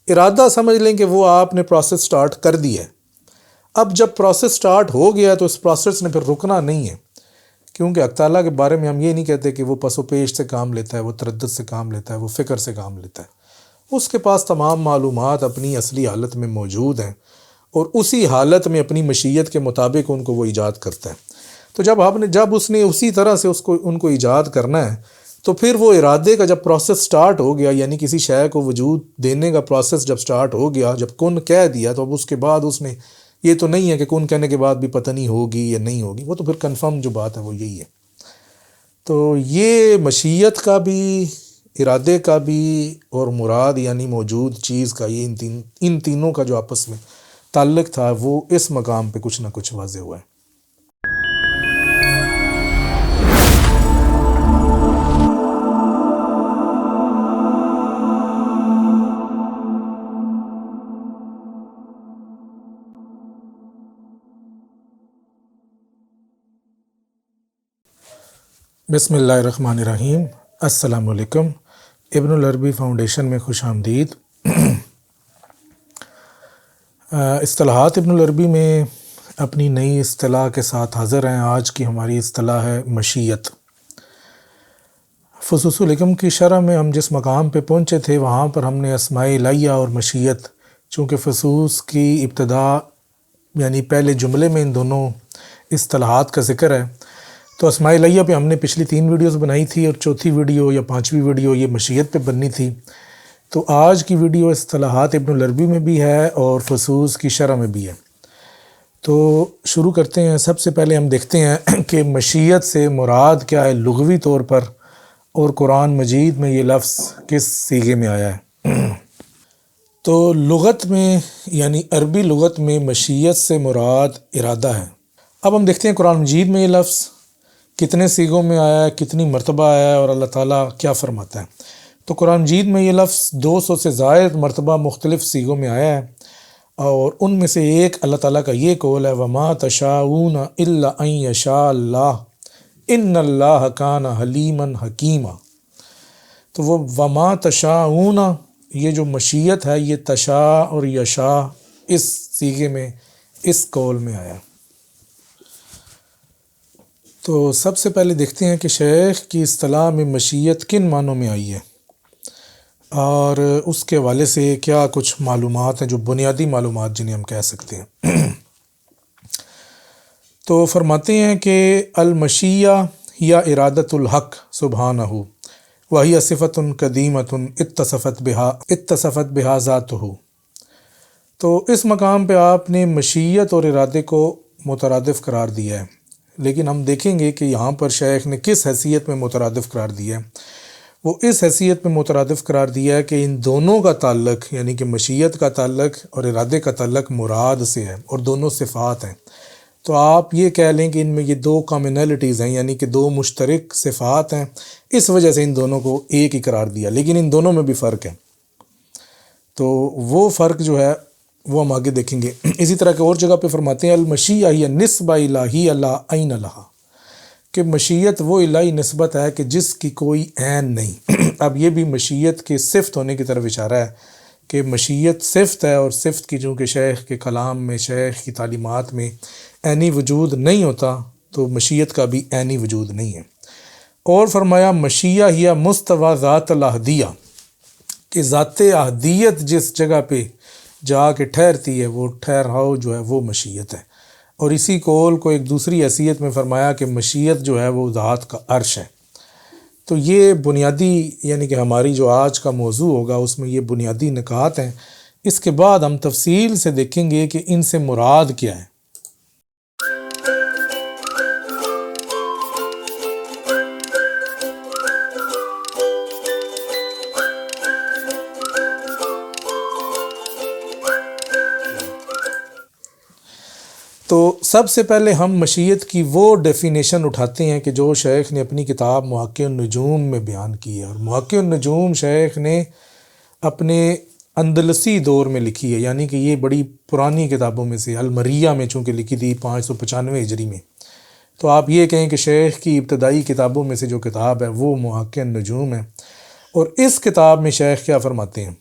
ارادہ سمجھ لیں کہ وہ آپ نے پروسیس سٹارٹ کر دی ہے. اب جب پروسیس سٹارٹ ہو گیا تو اس پروسیس نے پھر رکنا نہیں ہے، کیونکہ حق تعالیٰ کے بارے میں ہم یہ نہیں کہتے کہ وہ پس و پیش سے کام لیتا ہے، وہ تردد سے کام لیتا ہے، وہ فکر سے کام لیتا ہے. اس کے پاس تمام معلومات اپنی اصلی حالت میں موجود ہیں اور اسی حالت میں اپنی مشیت کے مطابق ان کو وہ ایجاد کرتا ہے. تو جب اس نے اسی طرح سے ان کو ایجاد کرنا ہے تو پھر وہ ارادے کا جب پروسیس سٹارٹ ہو گیا، یعنی کسی شے کو وجود دینے کا پروسیس جب سٹارٹ ہو گیا، جب کن کہہ دیا، تو اب اس کے بعد اس نے یہ تو نہیں ہے کہ کن کہنے کے بعد بھی پتہ نہیں ہوگی یا نہیں ہوگی، وہ تو پھر کنفرم جو بات ہے وہ یہی ہے. تو یہ مشیت کا بھی، ارادے کا بھی اور مراد یعنی موجود چیز کا، یہ ان تینوں کا جو آپس میں تعلق تھا وہ اس مقام پہ کچھ نہ کچھ واضح ہوا ہے. بسم اللہ الرحمن الرحیم. السلام علیکم. ابن العربی فاؤنڈیشن میں خوش آمدید. اصطلاحات ابن العربی میں اپنی نئی اصطلاح کے ساتھ حاضر ہیں. آج کی ہماری اصطلاح ہے مشیت. فصوص الحکم کی شرح میں ہم جس مقام پہ پہنچے تھے وہاں پر ہم نے اسماء الہیہ اور مشیت، چونکہ فصوص کی ابتدا یعنی پہلے جملے میں ان دونوں اصطلاحات کا ذکر ہے، تو اسماء الہیہ پہ ہم نے پچھلی 3 ویڈیوز بنائی تھی اور چوتھی ویڈیو یا 5ویں ویڈیو یہ مشیت پہ بننی تھی. تو آج کی ویڈیو اصطلاحات ابن العربی میں بھی ہے اور فصوص کی شرح میں بھی ہے. تو شروع کرتے ہیں. سب سے پہلے ہم دیکھتے ہیں کہ مشیت سے مراد کیا ہے لغوی طور پر، اور قرآن مجید میں یہ لفظ کس صیغے میں آیا ہے. تو لغت میں یعنی عربی لغت میں مشیت سے مراد ارادہ ہے. اب ہم دیکھتے ہیں قرآن مجید میں یہ لفظ کتنے صیغوں میں آیا ہے، کتنی مرتبہ آیا ہے اور اللہ تعالیٰ کیا فرماتا ہے. تو قرآن مجید میں یہ لفظ 200 سے زائد مرتبہ مختلف صیغوں میں آیا ہے، اور ان میں سے ایک اللہ تعالیٰ کا یہ قول ہے وَمَا تَشَاءُونَ إِلَّا أَن يَشَاءَ اللَّهُ إِنَّ اللَّهَ كَانَ حَلِيمًا حَكِيمًا. تو وہ وَمَا تَشَاءُونَ، یہ جو مشیت ہے یہ تشاء اور یشاء اس صیغے میں، اس قول میں آیا. تو سب سے پہلے دیکھتے ہیں کہ شیخ کی اصطلاح میں مشیت کن معنوں میں آئی ہے اور اس کے حوالے سے کیا کچھ معلومات ہیں جو بنیادی معلومات جنہیں ہم کہہ سکتے ہیں. تو فرماتے ہیں کہ المشیہ یا ارادت الحق سبحانہ وہی صفت قدیمت اتصفت بہا ذاتہ. تو اس مقام پہ آپ نے مشیت اور ارادے کو مترادف قرار دیا ہے، لیکن ہم دیکھیں گے کہ یہاں پر شیخ نے کس حیثیت میں مترادف قرار دیا ہے. وہ اس حیثیت میں مترادف قرار دیا ہے کہ ان دونوں کا تعلق یعنی کہ مشیت کا تعلق اور ارادے کا تعلق مراد سے ہے اور دونوں صفات ہیں. تو آپ یہ کہہ لیں کہ ان میں یہ 2 کامنلٹیز ہیں، یعنی کہ 2 مشترک صفات ہیں، اس وجہ سے ان دونوں کو ایک ہی قرار دیا، لیکن ان دونوں میں بھی فرق ہے. تو وہ فرق جو ہے وہ ہم آگے دیکھیں گے. اسی طرح کہ اور جگہ پہ فرماتے ہیں المشیہ ہی نسبہ الہی لا عین لہا، کہ مشیت وہ الہی نسبت ہے کہ جس کی کوئی عین نہیں. اب یہ بھی مشیت کے صفت ہونے کی طرف اشارہ ہے کہ مشیت صفت ہے، اور صفت کی چونکہ شیخ کے کلام میں، شیخ کی تعلیمات میں عینی وجود نہیں ہوتا، تو مشیت کا بھی عینی وجود نہیں ہے. اور فرمایا مشیہ ہی مستوی ذات الاحدیہ، کہ ذات احدیت جس جگہ پہ جا کے ٹھہرتی ہے وہ ٹھہراؤ جو ہے وہ مشیت ہے. اور اسی قول کو ایک دوسری حیثیت میں فرمایا کہ مشیت جو ہے وہ ذات کا عرش ہے. تو یہ بنیادی یعنی کہ ہماری جو آج کا موضوع ہوگا اس میں یہ بنیادی نکات ہیں. اس کے بعد ہم تفصیل سے دیکھیں گے کہ ان سے مراد کیا ہے. تو سب سے پہلے ہم مشیت کی وہ ڈیفینیشن اٹھاتے ہیں کہ جو شیخ نے اپنی کتاب محقق النجوم میں بیان کی ہے. اور محقق النجوم شیخ نے اپنے اندلسی دور میں لکھی ہے، یعنی کہ یہ بڑی پرانی کتابوں میں سے، المریہ میں چونکہ لکھی تھی 595 ہجری میں. تو آپ یہ کہیں کہ شیخ کی ابتدائی کتابوں میں سے جو کتاب ہے وہ محقق النجوم ہے. اور اس کتاب میں شیخ کیا فرماتے ہیں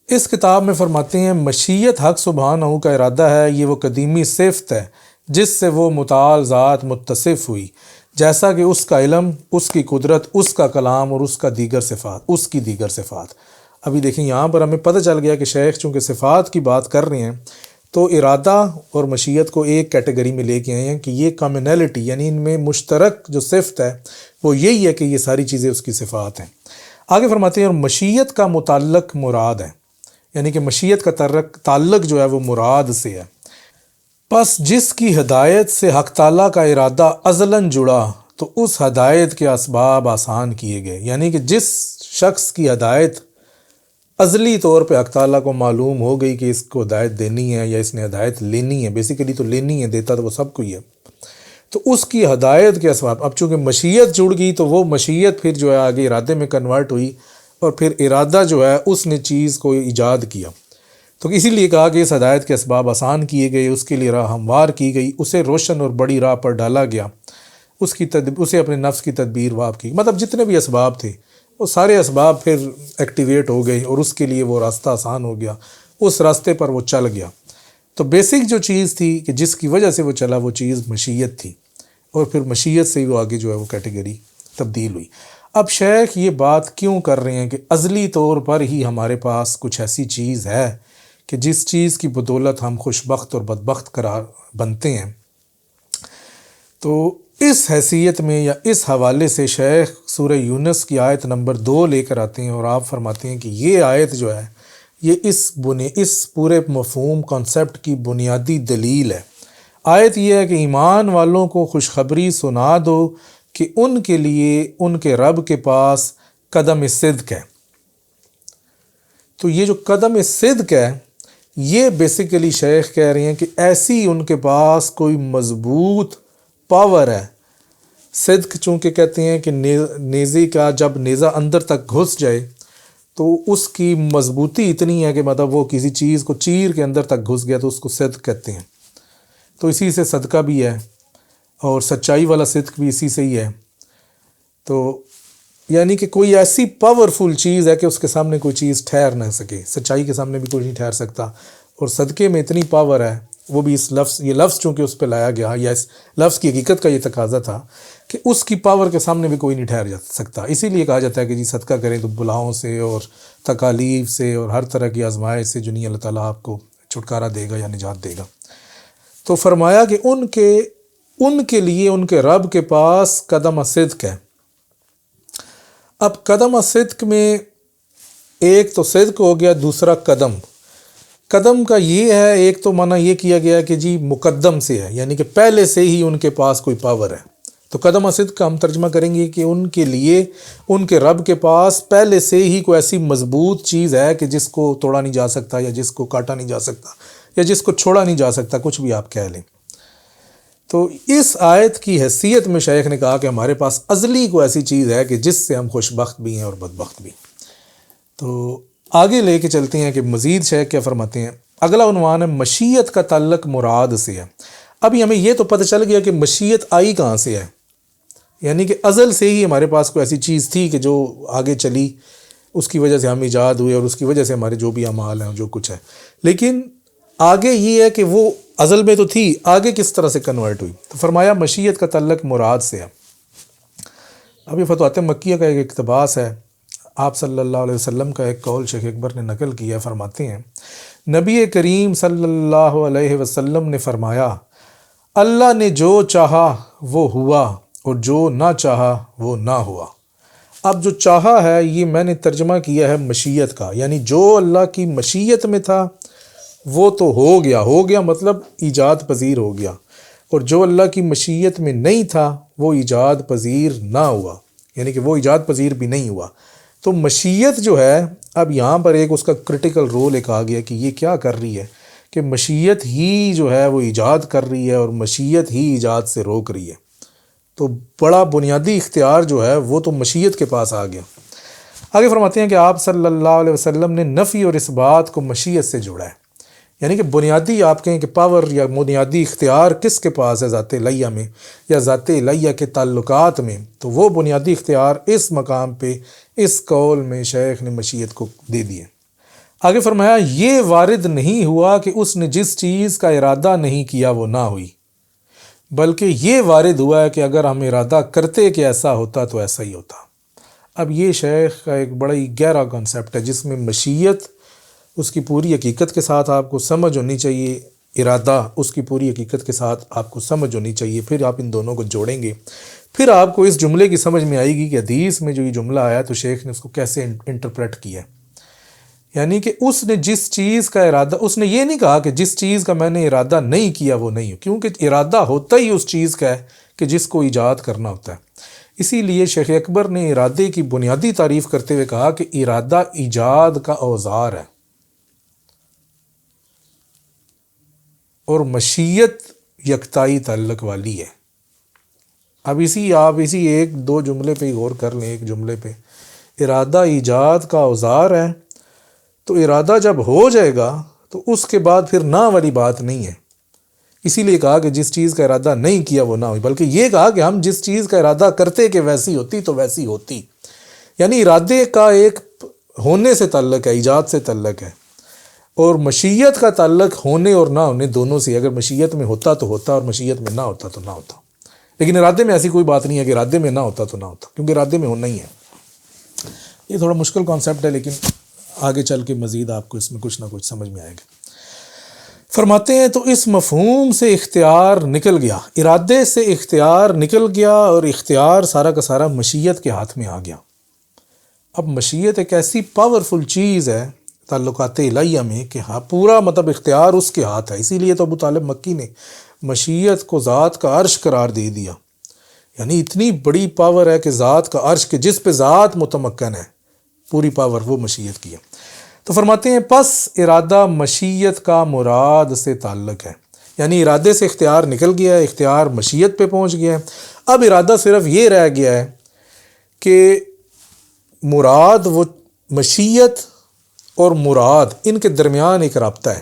اس کتاب میں فرماتے ہیں مشیت حق سبحانہ کا ارادہ ہے، یہ وہ قدیمی صفت ہے جس سے وہ متعال ذات متصف ہوئی، جیسا کہ اس کا علم، اس کی قدرت، اس کا کلام اور اس کی دیگر صفات۔ ابھی دیکھیں یہاں پر ہمیں پتہ چل گیا کہ شیخ چونکہ صفات کی بات کر رہے ہیں تو ارادہ اور مشیت کو ایک کیٹیگری میں لے کے آئے ہیں کہ یہ کامنالٹی، یعنی ان میں مشترک جو صفت ہے وہ یہی ہے کہ یہ ساری چیزیں اس کی صفات ہیں۔ آگے فرماتے ہیں اور مشیت کا متعلق مراد ہے، یعنی کہ مشیت کا تعلق جو ہے وہ مراد سے ہے۔ پس جس کی ہدایت سے حق تعالیٰ کا ارادہ ازلاً جڑا تو اس ہدایت کے اسباب آسان کیے گئے، یعنی کہ جس شخص کی ہدایت ازلی طور پہ حق تعالیٰ کو معلوم ہو گئی کہ اس کو ہدایت دینی ہے یا اس نے ہدایت لینی ہے، بیسیکلی تو لینی ہے، دیتا تو وہ سب کو ہی ہے، تو اس کی ہدایت کے اسباب، اب چونکہ مشیت جڑ گئی تو وہ مشیت پھر جو ہے آگے ارادے میں کنورٹ ہوئی، اور پھر ارادہ جو ہے اس نے چیز کو ایجاد کیا، تو اسی لیے کہا کہ اس ہدایت کے اسباب آسان کیے گئے، اس کے لیے راہ ہموار کی گئی، اسے روشن اور بڑی راہ پر ڈالا گیا، اسے اپنے نفس کی تدبیر واب کی، مطلب جتنے بھی اسباب تھے وہ سارے اسباب پھر ایکٹیویٹ ہو گئے اور اس کے لیے وہ راستہ آسان ہو گیا، اس راستے پر وہ چل گیا۔ تو بیسک جو چیز تھی کہ جس کی وجہ سے وہ چلا وہ چیز مشیت تھی، اور پھر مشیت سے وہ آگے جو ہے وہ کیٹیگری تبدیل ہوئی۔ اب شیخ یہ بات کیوں کر رہے ہیں کہ ازلی طور پر ہی ہمارے پاس کچھ ایسی چیز ہے کہ جس چیز کی بدولت ہم خوش بخت اور بدبخت قرار بنتے ہیں۔ تو اس حیثیت میں یا اس حوالے سے شیخ سورہ یونس کی آیت نمبر 2 لے کر آتے ہیں، اور آپ فرماتے ہیں کہ یہ آیت جو ہے یہ اس پورے مفہوم کانسیپٹ کی بنیادی دلیل ہے۔ آیت یہ ہے کہ ایمان والوں کو خوشخبری سنا دو کہ ان کے لیے ان کے رب کے پاس قدم صدق ہے۔ تو یہ جو قدم صدق ہے یہ بیسیکلی شیخ کہہ رہے ہیں کہ ایسی ان کے پاس کوئی مضبوط پاور ہے۔ صدق چونکہ کہتے ہیں کہ نیزے کا جب نیزہ اندر تک گھس جائے تو اس کی مضبوطی اتنی ہے کہ مطلب وہ کسی چیز کو چیر کے اندر تک گھس گیا تو اس کو صدق کہتے ہیں۔ تو اسی سے صدقہ بھی ہے اور سچائی والا صدق بھی اسی سے ہی ہے۔ تو یعنی کہ کوئی ایسی پاورفل چیز ہے کہ اس کے سامنے کوئی چیز ٹھہر نہ سکے، سچائی کے سامنے بھی کوئی نہیں ٹھہر سکتا، اور صدقے میں اتنی پاور ہے، وہ بھی یہ لفظ چونکہ اس پہ لایا گیا یا اس لفظ کی حقیقت کا یہ تقاضا تھا کہ اس کی پاور کے سامنے بھی کوئی نہیں ٹھہر جا سکتا۔ اسی لیے کہا جاتا ہے کہ جی صدقہ کریں تو بلاؤں سے اور تکالیف سے اور ہر طرح کی آزمائش سے جو نہیں اللہ تعالیٰ آپ کو چھٹکارا دے گا یا نجات دے گا۔ تو فرمایا کہ ان کے لیے ان کے رب کے پاس قدم صدق ہے۔ اب قدم صدق میں ایک تو صدق ہو گیا، دوسرا قدم کا یہ ہے، ایک تو معنی یہ کیا گیا کہ جی مقدم سے ہے، یعنی کہ پہلے سے ہی ان کے پاس کوئی پاور ہے۔ تو قدم صدق کا ہم ترجمہ کریں گے کہ ان کے لیے ان کے رب کے پاس پہلے سے ہی کوئی ایسی مضبوط چیز ہے کہ جس کو توڑا نہیں جا سکتا یا جس کو کاٹا نہیں جا سکتا یا جس کو چھوڑا نہیں جا سکتا، کچھ بھی آپ کہہ لیں۔ تو اس آیت کی حیثیت میں شیخ نے کہا کہ ہمارے پاس ازلی کوئی ایسی چیز ہے کہ جس سے ہم خوش بخت بھی ہیں اور بدبخت بھی۔ تو آگے لے کے چلتے ہیں کہ مزید شیخ کیا فرماتے ہیں۔ اگلا عنوان ہے مشیت کا تعلق مراد سے ہے۔ ابھی ہمیں یہ تو پتہ چل گیا کہ مشیت آئی کہاں سے ہے، یعنی کہ ازل سے ہی ہمارے پاس کوئی ایسی چیز تھی کہ جو آگے چلی، اس کی وجہ سے ہم ایجاد ہوئے اور اس کی وجہ سے ہمارے جو بھی اعمال ہیں جو کچھ ہے، لیکن آگے یہ ہے کہ وہ ازل میں تو تھی، آگے کس طرح سے کنورٹ ہوئی۔ تو فرمایا مشیت کا تعلق مراد سے ہے۔ اب یہ فتوحات مکیہ کا ایک اقتباس ہے، آپ صلی اللہ علیہ وسلم کا ایک قول شیخ اکبر نے نقل کیا، فرماتے ہیں نبی کریم صلی اللہ علیہ وسلم نے فرمایا اللہ نے جو چاہا وہ ہوا اور جو نہ چاہا وہ نہ ہوا۔ اب جو چاہا ہے یہ میں نے ترجمہ کیا ہے مشیت کا، یعنی جو اللہ کی مشیت میں تھا وہ تو ہو گیا مطلب ایجاد پذیر ہو گیا، اور جو اللہ کی مشیت میں نہیں تھا وہ ایجاد پذیر نہ ہوا، یعنی کہ وہ ایجاد پذیر بھی نہیں ہوا۔ تو مشیت جو ہے، اب یہاں پر ایک اس کا کرٹیکل رول ایک آ گیا کہ یہ کیا کر رہی ہے کہ مشیت ہی جو ہے وہ ایجاد کر رہی ہے اور مشیت ہی ایجاد سے روک رہی ہے۔ تو بڑا بنیادی اختیار جو ہے وہ تو مشیت کے پاس آ گیا۔ آگے فرماتے ہیں کہ آپ صلی اللہ علیہ وسلم نے نفی اور اس بات کو مشیت سے جوڑا ہے، یعنی کہ بنیادی آپ کہیں کہ پاور یا بنیادی اختیار کس کے پاس ہے، ذات الہیہ میں یا ذات الہیہ کے تعلقات میں، تو وہ بنیادی اختیار اس مقام پہ اس قول میں شیخ نے مشیت کو دے دیے۔ آگے فرمایا یہ وارد نہیں ہوا کہ اس نے جس چیز کا ارادہ نہیں کیا وہ نہ ہوئی، بلکہ یہ وارد ہوا ہے کہ اگر ہم ارادہ کرتے کہ ایسا ہوتا تو ایسا ہی ہوتا۔ اب یہ شیخ کا ایک بڑا ہی گہرا کانسیپٹ ہے جس میں مشیت اس کی پوری حقیقت کے ساتھ آپ کو سمجھ ہونی چاہیے، ارادہ اس کی پوری حقیقت کے ساتھ آپ کو سمجھ ہونی چاہیے، پھر آپ ان دونوں کو جوڑیں گے، پھر آپ کو اس جملے کی سمجھ میں آئے گی کہ حدیث میں جو یہ جملہ آیا تو شیخ نے اس کو کیسے انٹرپریٹ کیا ہے۔ یعنی کہ اس نے جس چیز کا ارادہ، اس نے یہ نہیں کہا کہ جس چیز کا میں نے ارادہ نہیں کیا وہ نہیں ہو، کیونکہ ارادہ ہوتا ہی اس چیز کا ہے کہ جس کو ایجاد کرنا ہوتا ہے۔ اسی لیے شیخ اکبر نے ارادے کی بنیادی تعریف کرتے ہوئے کہا کہ ارادہ ایجاد کا اوزار ہے اور مشیت یکتائی تعلق والی ہے۔ اب آپ اسی ایک دو جملے پہ ہی غور کر لیں، ایک جملے پہ ارادہ ایجاد کا اوزار ہے، تو ارادہ جب ہو جائے گا تو اس کے بعد پھر نہ والی بات نہیں ہے۔ اسی لیے کہا کہ جس چیز کا ارادہ نہیں کیا وہ نہ ہوئی، بلکہ یہ کہا کہ ہم جس چیز کا ارادہ کرتے کہ ویسی ہوتی تو ویسی ہوتی۔ یعنی ارادے کا ایک ہونے سے تعلق ہے، ایجاد سے تعلق ہے، اور مشیت کا تعلق ہونے اور نہ ہونے دونوں سے۔ اگر مشیت میں ہوتا تو ہوتا اور مشیت میں نہ ہوتا تو نہ ہوتا، لیکن ارادے میں ایسی کوئی بات نہیں ہے کہ ارادے میں نہ ہوتا تو نہ ہوتا، کیونکہ ارادے میں ہونا ہی ہے۔ یہ تھوڑا مشکل کانسیپٹ ہے، لیکن آگے چل کے مزید آپ کو اس میں کچھ نہ کچھ سمجھ میں آئے گا۔ فرماتے ہیں تو اس مفہوم سے اختیار نکل گیا، ارادے سے اختیار نکل گیا، اور اختیار سارا کا سارا مشیت کے ہاتھ میں آ گیا۔ اب مشیت ایک ایسی پاورفل چیز ہے تعلقات الہیہ میں کہ ہاں پورا مطلب اختیار اس کے ہاتھ ہے۔ اسی لیے تو ابو طالب مکی نے مشیت کو ذات کا عرش قرار دے دیا، یعنی اتنی بڑی پاور ہے کہ ذات کا عرش کے جس پہ ذات متمکن ہے، پوری پاور وہ مشیت کی ہے۔ تو فرماتے ہیں پس ارادہ مشیت کا مراد سے تعلق ہے، یعنی ارادے سے اختیار نکل گیا ہے، اختیار مشیت پہ پہنچ گیا ہے۔ اب ارادہ صرف یہ رہ گیا ہے کہ مراد، وہ مشیت اور مراد ان کے درمیان ایک رابطہ ہے۔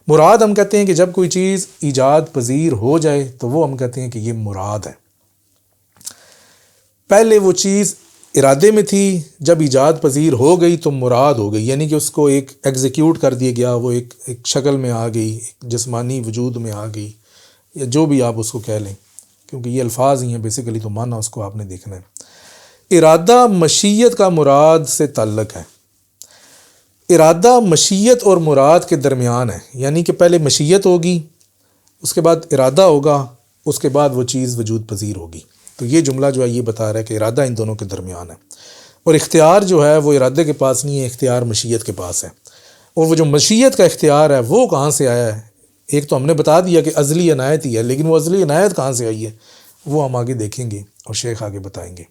مراد ہم کہتے ہیں کہ جب کوئی چیز ایجاد پذیر ہو جائے تو وہ ہم کہتے ہیں کہ یہ مراد ہے۔ پہلے وہ چیز ارادے میں تھی، جب ایجاد پذیر ہو گئی تو مراد ہو گئی، یعنی کہ اس کو ایک ایگزیکیوٹ کر دیا گیا، وہ ایک شکل میں آ گئی، ایک جسمانی وجود میں آ گئی، یا جو بھی آپ اس کو کہہ لیں، کیونکہ یہ الفاظ ہی ہیں بیسیکلی، تو معنی اس کو آپ نے دیکھنا ہے۔ ارادہ مشیت کا مراد سے تعلق ہے۔ ارادہ مشیت اور مراد کے درمیان ہے، یعنی کہ پہلے مشیت ہوگی، اس کے بعد ارادہ ہوگا، اس کے بعد وہ چیز وجود پذیر ہوگی۔ تو یہ جملہ جو ہے یہ بتا رہا ہے کہ ارادہ ان دونوں کے درمیان ہے، اور اختیار جو ہے وہ ارادے کے پاس نہیں ہے، اختیار مشیت کے پاس ہے۔ اور وہ جو مشیت کا اختیار ہے وہ کہاں سے آیا ہے؟ ایک تو ہم نے بتا دیا کہ ازلی عنایت ہی ہے، لیکن وہ ازلی عنایت کہاں سے آئی ہے وہ ہم آگے دیکھیں گے اور شیخ آگے بتائیں گے۔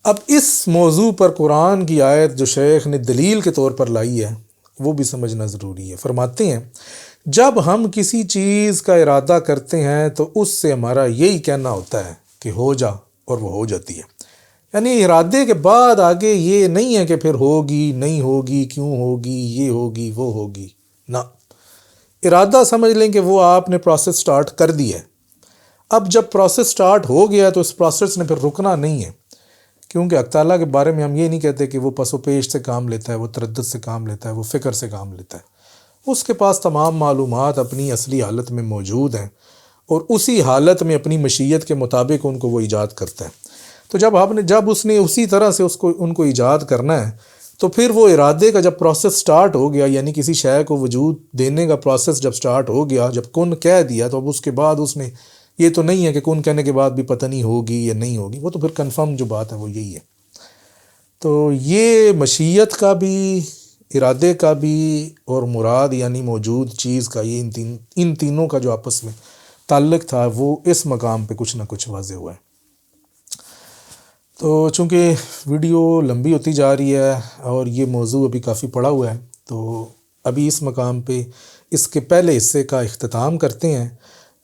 اب اس موضوع پر قرآن کی آیت جو شیخ نے دلیل کے طور پر لائی ہے وہ بھی سمجھنا ضروری ہے۔ فرماتے ہیں جب ہم کسی چیز کا ارادہ کرتے ہیں تو اس سے ہمارا یہی کہنا ہوتا ہے کہ ہو جا، اور وہ ہو جاتی ہے۔ یعنی ارادے کے بعد آگے یہ نہیں ہے کہ پھر ہوگی نہیں ہوگی، کیوں ہوگی، یہ ہوگی وہ ہوگی، نہ، ارادہ سمجھ لیں کہ وہ آپ نے پروسیس سٹارٹ کر دی ہے۔ اب جب پروسیس سٹارٹ ہو گیا تو اس پروسیس نے پھر رکنا نہیں ہے، کیونکہ حق تعالیٰ کے بارے میں ہم یہ نہیں کہتے کہ وہ پس و پیش سے کام لیتا ہے، وہ تردد سے کام لیتا ہے، وہ فکر سے کام لیتا ہے۔ اس کے پاس تمام معلومات اپنی اصلی حالت میں موجود ہیں، اور اسی حالت میں اپنی مشیت کے مطابق ان کو وہ ایجاد کرتا ہے۔ تو جب اس نے اسی طرح سے ان کو ایجاد کرنا ہے، تو پھر وہ ارادے کا جب پروسیس سٹارٹ ہو گیا، یعنی کسی شے کو وجود دینے کا پروسیس جب سٹارٹ ہو گیا، جب کن کہہ دیا، تو اب اس کے بعد اس نے یہ تو نہیں ہے کہ کن کہنے کے بعد بھی پتہ نہیں ہوگی یا نہیں ہوگی، وہ تو پھر کنفرم جو بات ہے وہ یہی ہے۔ تو یہ مشیت کا بھی، ارادے کا بھی، اور مراد یعنی موجود چیز کا، یہ ان تینوں کا جو آپس میں تعلق تھا وہ اس مقام پہ کچھ نہ کچھ واضح ہوا ہے۔ تو چونکہ ویڈیو لمبی ہوتی جا رہی ہے اور یہ موضوع ابھی کافی پڑا ہوا ہے، تو ابھی اس مقام پہ اس کے پہلے حصے کا اختتام کرتے ہیں،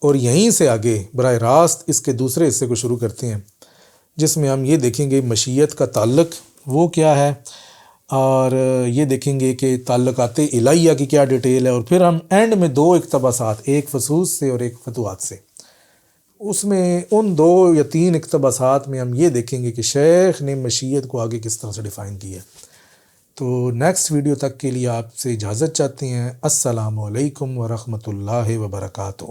اور یہیں سے آگے براہ راست اس کے دوسرے حصے کو شروع کرتے ہیں۔ جس میں ہم یہ دیکھیں گے مشیت کا تعلق وہ کیا ہے، اور یہ دیکھیں گے کہ تعلقات الہیہ کی کیا ڈیٹیل ہے، اور پھر ہم اینڈ میں 2 اقتباسات، ایک فصوص سے اور ایک فتوحات سے، اس میں ان 2 یا 3 اقتباسات میں ہم یہ دیکھیں گے کہ شیخ نے مشیت کو آگے کس طرح سے ڈیفائن کیا ہے۔ تو نیکسٹ ویڈیو تک کے لیے آپ سے اجازت چاہتے ہیں۔ السلام علیکم ورحمۃ اللہ وبرکاتہ۔